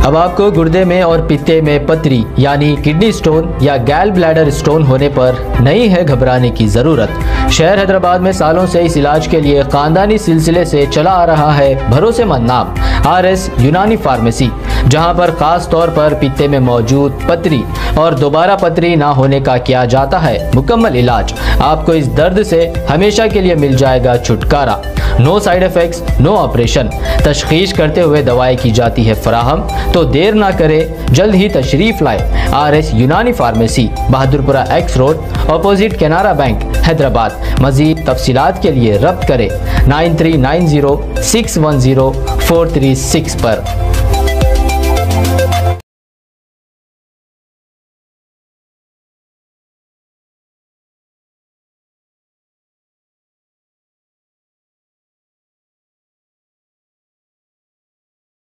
अब आपको गुर्दे में और पित्ते में पथरी यानी किडनी स्टोन या गैल ब्लैडर स्टोन होने पर नहीं है घबराने की ज़रूरत। शहर हैदराबाद में सालों से इस इलाज के लिए खानदानी सिलसिले से चला आ रहा है भरोसेमंद नाम RS यूनानी फार्मेसी, जहां पर खास तौर पर पित्ते में मौजूद पथरी और दोबारा पथरी ना होने का किया जाता है मुकम्मल इलाज। आपको इस दर्द से हमेशा के लिए मिल जाएगा छुटकारा। No side effects, no operation. तशखीस करते हुए दवाएं की जाती है फराहम। तो देर ना करें, जल्द ही तशरीफ लाए RS Unani pharmacy, Bahadurpura X road, opposite Canara bank, Hyderabad. मजीद तफसीलात के लिए रब्त करें 9390610436 पर।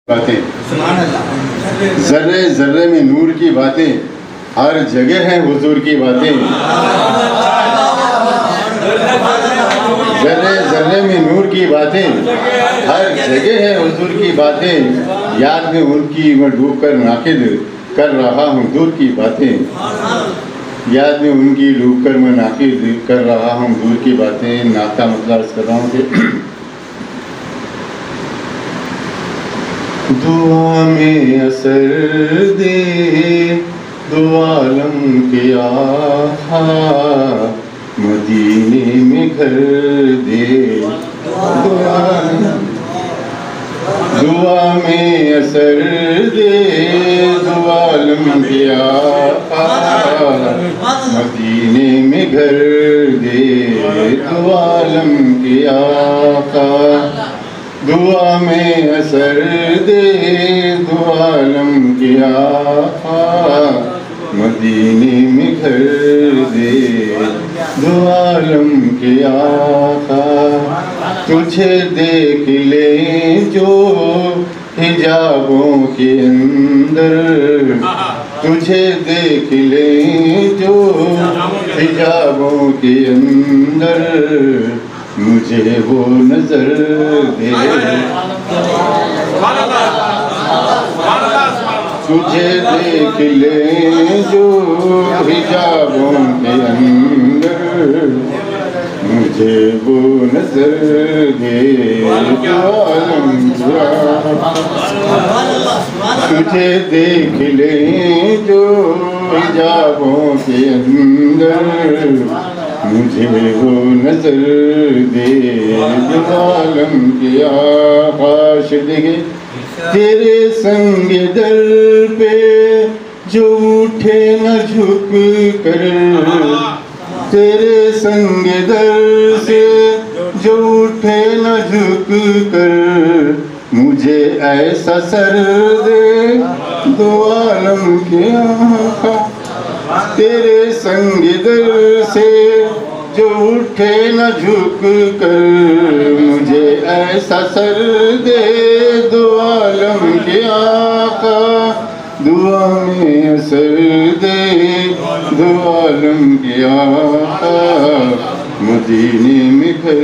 बातें जर्रे जर्रे में नूर की बातें, हर जगह है हुजूर की बातें। जर्रे जर्रे में नूर की बातें, हर जगह है हुजूर की बातें। याद में उनकी मैं डूब कर नाकिद कर रहा हूँ दूर की बातें। याद में उनकी डूब कर मैं नाकिद कर रहा हूँ दूर की बातें। नाता मतलब कर रहा हूँ कि दुआ में असर दे दो आलम के आहा, मदीने में घर दे। दुआ में असर दे दो आलम के आहा, मदीने में घर दे। दो आलम के आका दुआ में असर दे दो आलम के आका, मदीने में घर दे। दो आलम के आका तुझे देख ले जो हिजाबों के अंदर, तुझे देख ले जो हिजाबों के अंदर, मुझे वो नजर दे। तुझे देख ले जो हिजाबों के अंदर, मुझे वो नजर दे। तुझे देख ले जो हिजाबों के अंदर, मुझे वो नजर दे। आलम के आकाश देखे तेरे संग दर पे जो उठे न झुक कर, तेरे संग दर से जो उठे न झुक कर, मुझे ऐसा सर दे दो आलम के आका। तेरे संग दर से जो उठे न झुक कर, मुझे ऐसा सर दे दो आलम के आका। दुआ में असर दे दो आलम के आका, मदीने में घर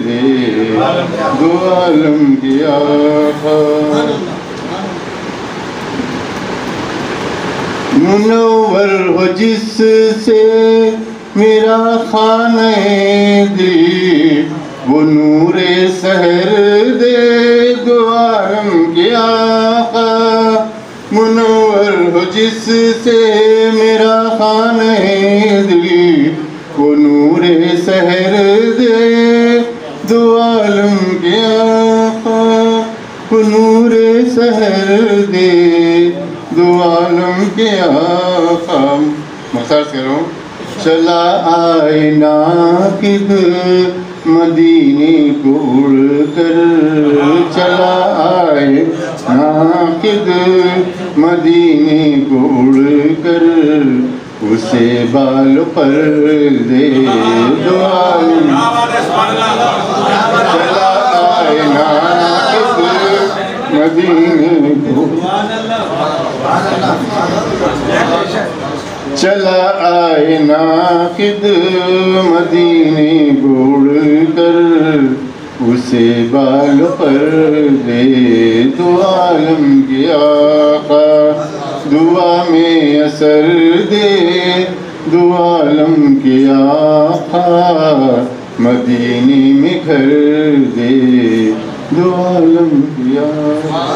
दे। दो आलम के आका मुनव्वर हो जिससे मेरा खाने दिल, वो नूरे सहर दे दो आलम के आका। मुनव्वर हो जिससे मेरा खाने दिल, वो नूरे सहर दे दो आलम के आका। वो नूरे सहर दे दो आलम के आका। मसाज करो। चला आए नाकिद मदीने को उड़कर, चला आए नाकिद मदीने को उड़कर, उसे बाल पर दे दो आलम। चला आए नाकिद मदीने को, चला आए नाकिद मदीने को उड़कर, उसे बाल पर दे दो आलम के आका। दुआ में असर दे, दो आलम के आका मदीने में घर दे, दो आलम के आका।